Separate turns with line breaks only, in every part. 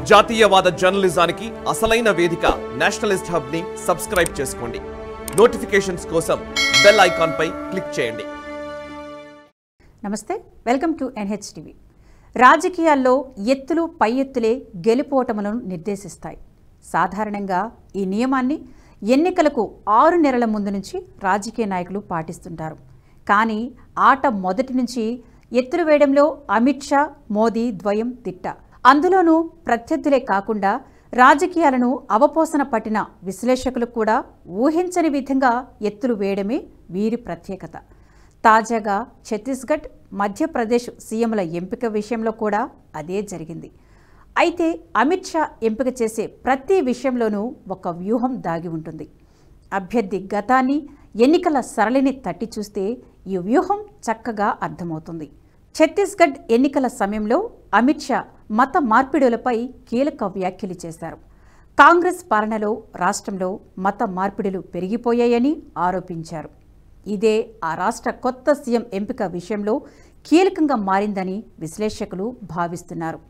జాతీయవాద జర్నలిజానికి అసలైన వేదిక నేషనలిస్ట్ హబ్ ని సబ్స్క్రైబ్ చేసుకోండి. నోటిఫికేషన్స్ కోసం బెల్ ఐకాన్ పై క్లిక్ చేయండి.
నమస్తే, వెల్కమ్ టు NHTV. రాజకీయాల్లో ఎత్తులు పై ఎత్తులే గెలుపోటములను నిర్దేశిస్తాయి. సాధారణంగా ఈ నియమాన్ని ఎన్నికలకు 6 నెలల ముందు నుంచి రాజకీయ నాయకులు పాటిస్తుంటారు. కానీ ఆట మొదటి నుంచి ఎత్తులు వేయడంలో అమిత్ షా, మోదీ ద్వయం తిట్ట. అందులోనూ ప్రత్యర్థులే కాకుండా రాజకీయాలను అవపోసన పట్టిన విశ్లేషకులు కూడా ఊహించని విధంగా ఎత్తులు వేయడమే వీరి ప్రత్యేకత. తాజాగా ఛత్తీస్గఢ్, మధ్యప్రదేశ్ సీఎంల ఎంపిక విషయంలో కూడా అదే జరిగింది. అయితే అమిత్ షా ఎంపిక చేసే ప్రతి విషయంలోనూ ఒక వ్యూహం దాగి ఉంటుంది. అభ్యర్థి గతాన్ని, ఎన్నికల సరళిని తట్టి చూస్తే ఈ వ్యూహం చక్కగా అర్థమవుతుంది. ఛత్తీస్గఢ్ ఎన్నికల సమయంలో అమిత్ షా మత మార్పిడులపై కీలక వ్యాఖ్యలు చేశారు. కాంగ్రెస్ పాలనలో రాష్ట్రంలో మత మార్పిడులు పెరిగిపోయాయని ఆరోపించారు. ఇదే ఆ రాష్ట్ర కొత్త సీఎం ఎంపిక విషయంలో కీలకంగా మారిందని విశ్లేషకులు భావిస్తున్నారు.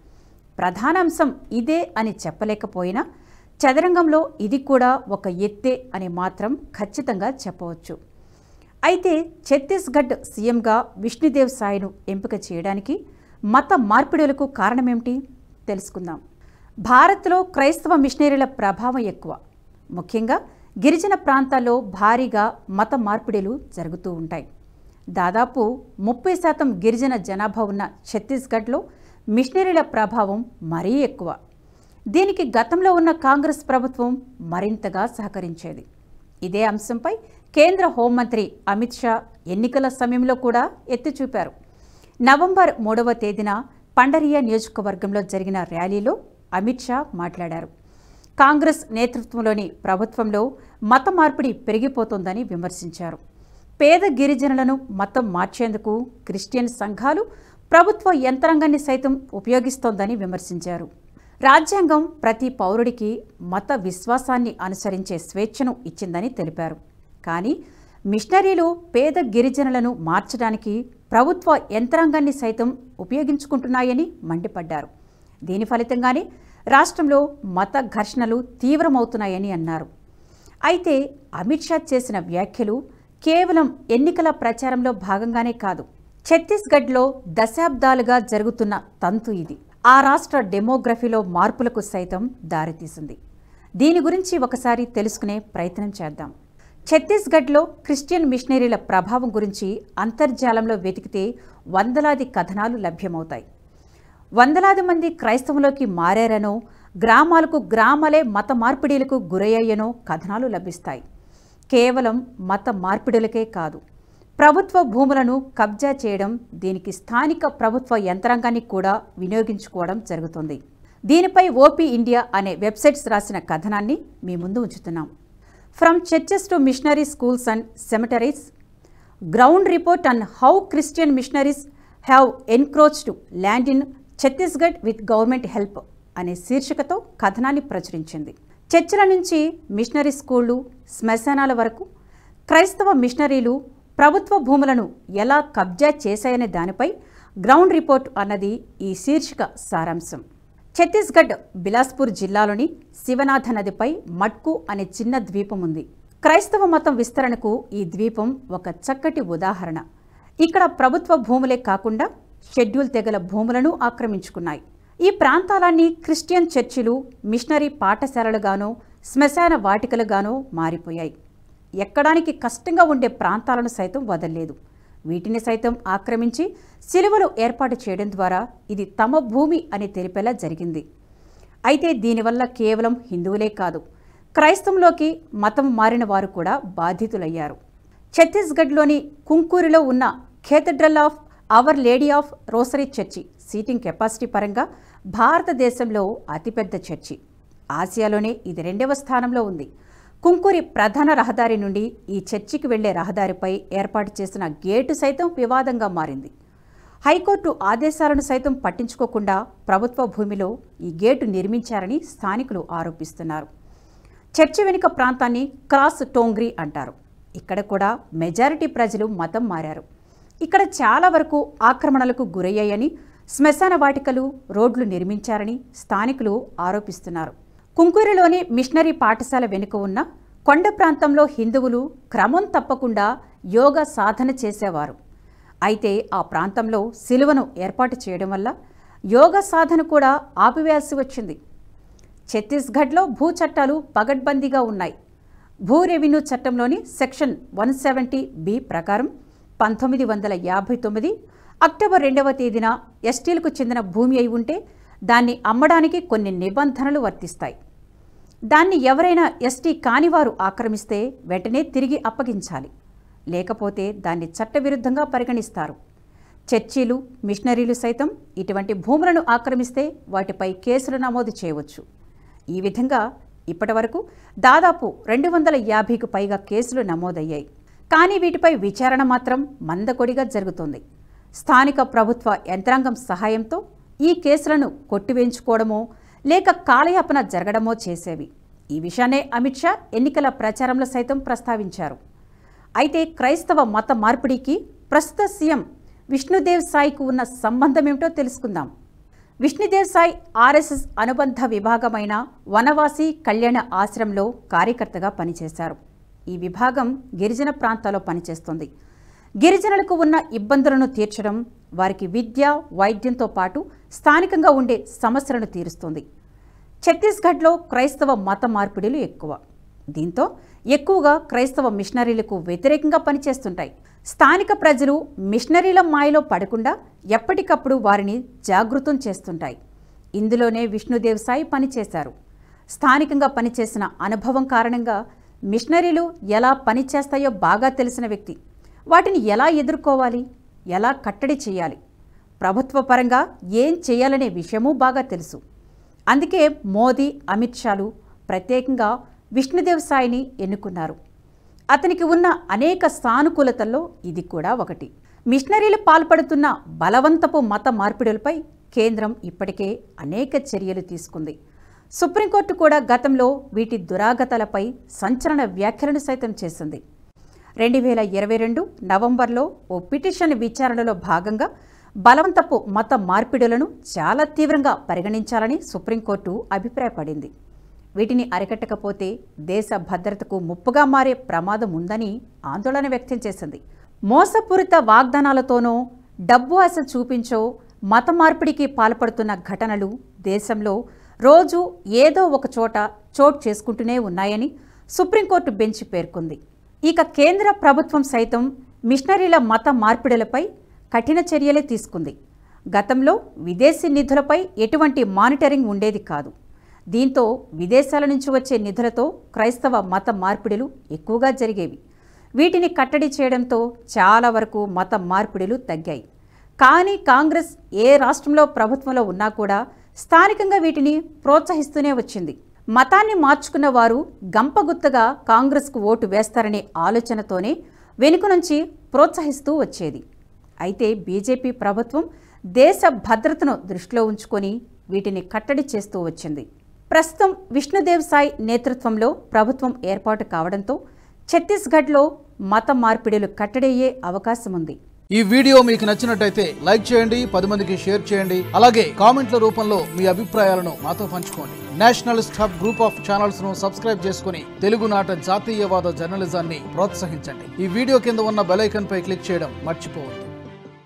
ప్రధానాంశం ఇదే అని చెప్పలేకపోయినా చదరంగంలో ఇది కూడా ఒక ఎత్తే అని మాత్రం ఖచ్చితంగా చెప్పవచ్చు. అయితే ఛత్తీస్గఢ్ సీఎంగా విష్ణుదేవ్ సాయ్ను ఎంపిక చేయడానికి మత మార్పిడులకు కారణమేమిటి తెలుసుకుందాం. భారత్లో క్రైస్తవ మిషనరీల ప్రభావం ఎక్కువ. ముఖ్యంగా గిరిజన ప్రాంతాల్లో భారీగా మత మార్పిడులు జరుగుతూ ఉంటాయి. దాదాపు 30% గిరిజన జనాభా ఉన్న ఛత్తీస్గఢ్లో మిషనరీల ప్రభావం మరీ ఎక్కువ. దీనికి గతంలో ఉన్న కాంగ్రెస్ ప్రభుత్వం మరింతగా సహకరించేది. ఇదే అంశంపై కేంద్ర హోంమంత్రి అమిత్ షా ఎన్నికల సమయంలో కూడా ఎత్తి చూపారు. నవంబర్ 3వ తేదీన పండరియా నియోజకవర్గంలో జరిగిన ర్యాలీలో అమిత్ షా మాట్లాడారు. కాంగ్రెస్ నేతృత్వంలోని ప్రభుత్వంలో మత మార్పిడి పెరిగిపోతోందని విమర్శించారు. పేద గిరిజనులను మతం మార్చేందుకు క్రిస్టియన్ సంఘాలు ప్రభుత్వ యంత్రాంగాన్ని సైతం ఉపయోగిస్తోందని విమర్శించారు. రాజ్యాంగం ప్రతి పౌరుడికి మత విశ్వాసాన్ని అనుసరించే స్వేచ్ఛను ఇచ్చిందని తెలిపారు. కానీ మిషనరీలు పేద గిరిజనులను మార్చడానికి ప్రభుత్వ యంత్రాంగాన్ని సైతం ఉపయోగించుకుంటున్నాయని మండిపడ్డారు. దీని ఫలితంగానే రాష్ట్రంలో మత ఘర్షణలు తీవ్రమవుతున్నాయని అన్నారు. అయితే అమిత్ షా చేసిన వ్యాఖ్యలు కేవలం ఎన్నికల ప్రచారంలో భాగంగానే కాదు, ఛత్తీస్గఢ్లో దశాబ్దాలుగా జరుగుతున్న తంతు ఇది. ఆ రాష్ట్ర డెమోగ్రఫీలో మార్పులకు సైతం దారితీసింది. దీని గురించి ఒకసారి తెలుసుకునే ప్రయత్నం చేద్దాం. ఛత్తీస్గఢ్లో క్రిస్టియన్ మిషనరీల ప్రభావం గురించి అంతర్జాలంలో వెతికితే వందలాది కథనాలు లభ్యమవుతాయి. వందలాది మంది క్రైస్తవంలోకి మారారనో, గ్రామాలే మత మార్పిడిలకు గురయ్యాయనో కథనాలు లభిస్తాయి. కేవలం మత మార్పిడులకే కాదు, ప్రభుత్వ భూములను కబ్జా చేయడం, దీనికి స్థానిక ప్రభుత్వ యంత్రాంగాన్ని కూడా వినియోగించుకోవడం జరుగుతుంది. దీనిపై ఓపీ ఇండియా అనే వెబ్సైట్స్ రాసిన కథనాన్ని మీ ముందు ఉంచుతున్నాం. From churches to missionary schools and cemeteries, ground report on how Christian missionaries have encroached land in Chhattisgarh with government help అనే శీర్షికతో కథనాన్ని ప్రచురించింది. చర్చిల నుంచి మిషనరీ స్కూళ్లు, శ్మశానాల వరకు క్రైస్తవ మిషనరీలు ప్రభుత్వ భూములను ఎలా కబ్జా చేశాయనే దానిపై గ్రౌండ్ రిపోర్ట్ అన్నది ఈ శీర్షిక సారాంశం. ఛత్తీస్గఢ్ బిలాస్పూర్ జిల్లాలోని శివనాథ నదిపై మట్కు అనే చిన్న ద్వీపం ఉంది. క్రైస్తవ మతం విస్తరణకు ఈ ద్వీపం ఒక చక్కటి ఉదాహరణ. ఇక్కడ ప్రభుత్వ భూములే కాకుండా షెడ్యూల్ తెగల భూములను ఆక్రమించుకున్నాయి. ఈ ప్రాంతాలన్నీ క్రిస్టియన్ చర్చిలు, మిషనరీ పాఠశాలలుగానో, శ్మశాన వాటికలుగానో మారిపోయాయి. ఎక్కడానికి కష్టంగా ఉండే ప్రాంతాలను సైతం వదల్లేదు. వీటిని సైతం ఆక్రమించి సిలువలు ఏర్పాటు చేయడం ద్వారా ఇది తమ భూమి అని తెలిపేలా జరిగింది. అయితే దీనివల్ల కేవలం హిందువులే కాదు, క్రైస్తవంలోకి మతం మారిన వారు కూడా బాధితులయ్యారు. ఛత్తీస్గఢ్లోని కుంకూరులో ఉన్న cathedral of our lady of rosary church seating capacity పరంగా భారతదేశంలో అతిపెద్ద చర్చి. ఆసియాలోనే ఇది 2వ స్థానంలో ఉంది. కుంకూరి ప్రధాన రహదారి నుండి ఈ చర్చికి వెళ్లే రహదారిపై ఏర్పాటు చేసిన గేటు సైతం వివాదంగా మారింది. హైకోర్టు ఆదేశాలను సైతం పట్టించుకోకుండా ప్రభుత్వ భూమిలో ఈ గేటు నిర్మించారని స్థానికులు ఆరోపిస్తున్నారు. చర్చి వెనుక ప్రాంతాన్ని క్రాస్ టోంగ్రీ అంటారు. ఇక్కడ కూడా మెజారిటీ ప్రజలు మతం మారారు. ఇక్కడ చాలా వరకు ఆక్రమణలకు గురయ్యాయని శ్మశాన వాటికలు, రోడ్లు నిర్మించారని స్థానికులు ఆరోపిస్తున్నారు. కుంకూరులోని మిషనరీ పాఠశాల వెనుక ఉన్న కొండ ప్రాంతంలో హిందువులు క్రమం తప్పకుండా యోగా సాధన చేసేవారు. అయితే ఆ ప్రాంతంలో సిలువను ఏర్పాటు చేయడం వల్ల యోగా సాధన కూడా ఆపివేయాల్సి వచ్చింది. ఛత్తీస్గఢ్లో భూ చట్టాలు పగడ్బందీగా ఉన్నాయి. భూ రెవెన్యూ చట్టంలోని సెక్షన్ 170B ప్రకారం 1959 అక్టోబర్ 2వ తేదీన ఎస్టీలకు చెందిన భూమి అయి ఉంటే దాన్ని అమ్మడానికి కొన్ని నిబంధనలు వర్తిస్తాయి. దాన్ని ఎవరైనా ఎస్టీ కానివారు ఆక్రమిస్తే వెంటనే తిరిగి అప్పగించాలి, లేకపోతే దాన్ని చట్టవిరుద్ధంగా పరిగణిస్తారు. చర్చీలు, మిషనరీలు సైతం ఇటువంటి భూములను ఆక్రమిస్తే వాటిపై కేసులు నమోదు చేయవచ్చు. ఈ విధంగా ఇప్పటివరకు దాదాపు 250కు పైగా కేసులు నమోదయ్యాయి. కానీ వీటిపై విచారణ మాత్రం మందకొడిగా జరుగుతోంది. స్థానిక ప్రభుత్వ యంత్రాంగం సహాయంతో ఈ కేసులను కొట్టివేయించుకోవడమో లేక కాలయాపన జరగడమో చేసేవి. ఈ విషయాన్నే అమిత్ షా ఎన్నికల ప్రచారంలో సైతం ప్రస్తావించారు. అయితే క్రైస్తవ మత మార్పిడికి ప్రస్తుత సీఎం విష్ణుదేవ్ సాయికు ఉన్న సంబంధం ఏమిటో తెలుసుకుందాం. విష్ణుదేవ్ సాయి ఆర్ఎస్ఎస్ అనుబంధ విభాగమైన వనవాసి కళ్యాణ ఆశ్రమంలో కార్యకర్తగా పనిచేశారు. ఈ విభాగం గిరిజన ప్రాంతాల్లో పనిచేస్తుంది. గిరిజనులకు ఉన్న ఇబ్బందులను తీర్చడం, వారికి విద్య, వైద్యంతో పాటు స్థానికంగా ఉండే సమస్యలను తీరుస్తుంది. ఛత్తీస్గఢ్లో క్రైస్తవ మత మార్పిడులు ఎక్కువ. దీంతో ఎక్కువగా క్రైస్తవ మిషనరీలకు వ్యతిరేకంగా పనిచేస్తుంటాయి. స్థానిక ప్రజలు మిషనరీల మాయలో పడకుండా ఎప్పటికప్పుడు వారిని జాగృతం చేస్తుంటాయి. ఇందులోనే విష్ణుదేవ్ సాయి పనిచేశారు. స్థానికంగా పనిచేసిన అనుభవం కారణంగా మిషనరీలు ఎలా పనిచేస్తాయో బాగా తెలిసిన వ్యక్తి. వాటిని ఎలా ఎదుర్కోవాలి, ఎలా కట్టడి చేయాలి, ప్రభుత్వ పరంగా ఏం చేయాలనే విషయమూ బాగా తెలుసు. అందుకే మోదీ, అమిత్ షాలు ప్రత్యేకంగా విష్ణుదేవ్ సాయిని ఎన్నుకున్నారు. అతనికి ఉన్న అనేక సానుకూలతల్లో ఇది కూడా ఒకటి. మిషనరీలు పాల్పడుతున్న బలవంతపు మత మార్పిడులపై కేంద్రం ఇప్పటికే అనేక చర్యలు తీసుకుంది. సుప్రీంకోర్టు కూడా గతంలో వీటి దురాగతాలపై సంచలన వ్యాఖ్యలను సైతం చేసింది. 2022 నవంబర్లో ఓ పిటిషన్ విచారణలో భాగంగా బలవంతపు మత మార్పిడులను చాలా తీవ్రంగా పరిగణించాలని సుప్రీంకోర్టు అభిప్రాయపడింది. వీటిని అరికట్టకపోతే దేశ భద్రతకు ముప్పుగా మారే ప్రమాదం ఉందని ఆందోళన వ్యక్తం చేసింది. మోసపూరిత వాగ్దానాలతోనో, డబ్బు ఆశ చూపించో మత మార్పిడికి పాల్పడుతున్న ఘటనలు దేశంలో రోజు ఏదో ఒక చోటు చేసుకుంటూనే ఉన్నాయని సుప్రీంకోర్టు బెంచ్ పేర్కొంది. ఇక కేంద్ర ప్రభుత్వం సైతం మిషనరీల మత మార్పిడులపై కఠిన చర్యలే తీసుకుంది. గతంలో విదేశీ నిధులపై ఎటువంటి మానిటరింగ్ ఉండేది కాదు. దీంతో విదేశాల నుంచి వచ్చే నిధులతో క్రైస్తవ మత మార్పిడులు ఎక్కువగా జరిగేవి. వీటిని కట్టడి చేయడంతో చాలా వరకు మత మార్పిడులు తగ్గాయి. కానీ కాంగ్రెస్ ఏ రాష్ట్రంలో ప్రభుత్వంలో ఉన్నా కూడా స్థానికంగా వీటిని ప్రోత్సహిస్తూనే వచ్చింది. మతాన్ని మార్చుకున్న వారు గంపగుత్తగా కాంగ్రెస్కు ఓటు వేస్తారనే ఆలోచనతోనే వెనుక నుంచి ప్రోత్సహిస్తూ వచ్చేది. అయితే బీజేపీ ప్రభుత్వం దేశ భద్రతను దృష్టిలో ఉంచుకొని వీటిని కట్టడి చేస్తూ వచ్చింది. ప్రస్తుతం విష్ణుదేవ్ సాయి నేతృత్వంలో ప్రభుత్వం ఏర్పాటు కావడంతో ఛత్తీస్గఢ్లో మత మార్పిడులు కట్టడయ్యే అవకాశం ఉంది.
ఈ వీడియో మీకు నచ్చినట్టయితే లైక్ చేయండి, 10 మందికి షేర్ చేయండి. అలాగే కామెంట్ల రూపంలో మీ అభిప్రాయాలను మాతో పంచుకోండి. Nationalist hub group of channels ను సబ్స్క్రైబ్ చేసుకుని తెలుగునాట జాతీయవాద జర్నలిజాన్ని ప్రోత్సహించండి. ఈ వీడియో కింద ఉన్న బెల్ ఐకాన్ పై క్లిక్ చేయడం మర్చిపోవద్దు.